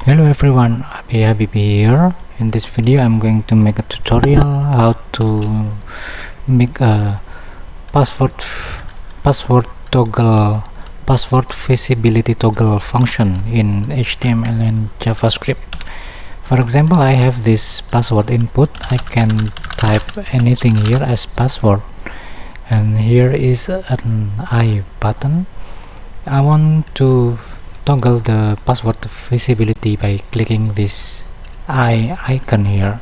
Hello everyone, Habib here. In this video I'm going to make a tutorial how to make a password visibility toggle function in HTML and JavaScript. For example, I have this password input. I can type anything here as password, and here is an I button. I want to toggle the password visibility by clicking this eye icon here.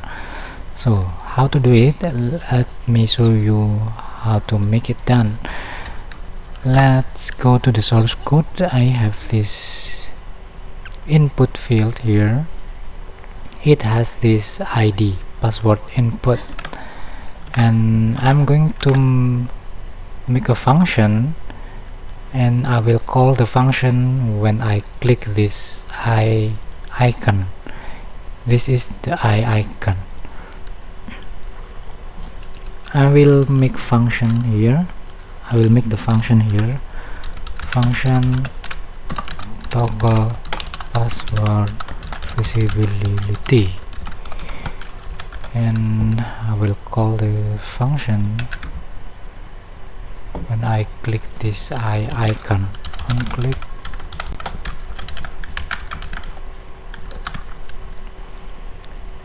So how to do it? Let me show you how to make it done. Let's go to the source code. I have this input field here. It has this ID, password input, and I'm going to make a function, and I will call the function when I click this eye icon. This is the eye icon. I will make function here. I will make the function here. Function toggle password visibility, and I will call the function when I click this eye icon. Unclick,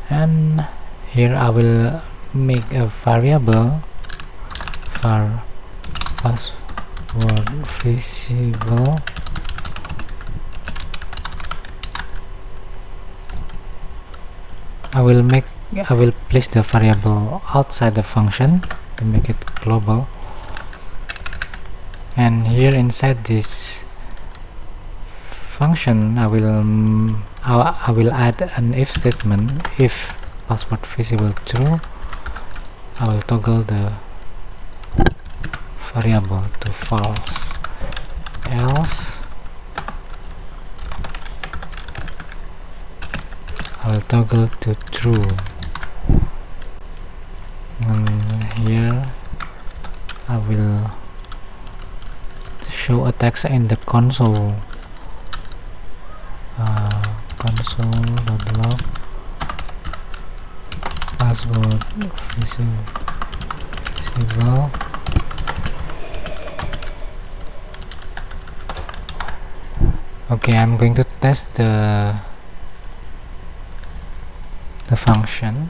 and here I will make a variable for password visible. I will place the variable outside the function to make it global. And here inside this function I will add an if statement. If password visible true, I will toggle the variable to false, else I will toggle to true. And here I will show a text in the console, console.log password visible. Okay, I'm going to test the function.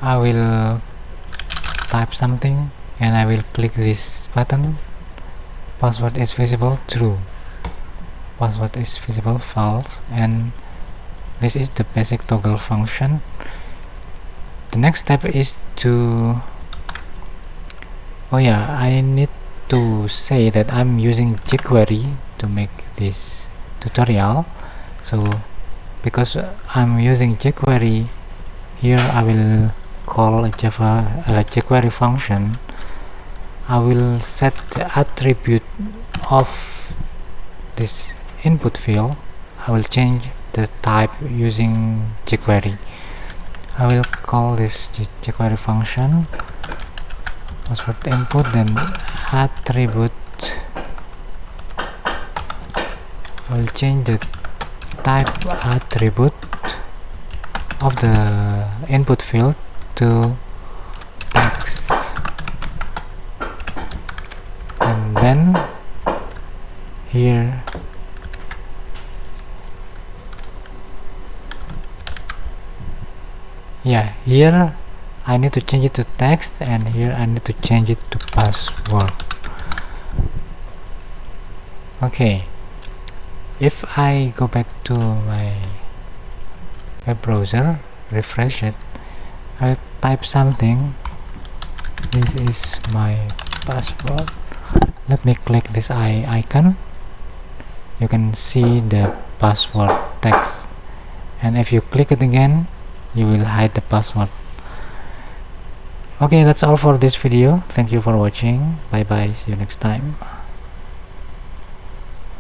I will type something and I will click this button. Password is visible true, password is visible false, and this is the basic toggle function. The next step is to I need to say that I'm using jQuery to make this tutorial. So because I'm using jQuery, here I will call a jQuery function. I will set the attribute of this input field. I will change the type using jQuery. I will call this jQuery function password input, then attribute. I will change the type attribute of the input field to text, and then here here I need to change it to text, and here I need to change it to password. Okay, if I go back to my web browser, refresh it, I'll type something. This is my password. Let me click this eye icon. You can see the password text, and if you click it again, you will hide the password. Okay, that's all for this video. Thank you for watching. Bye bye, see you next time.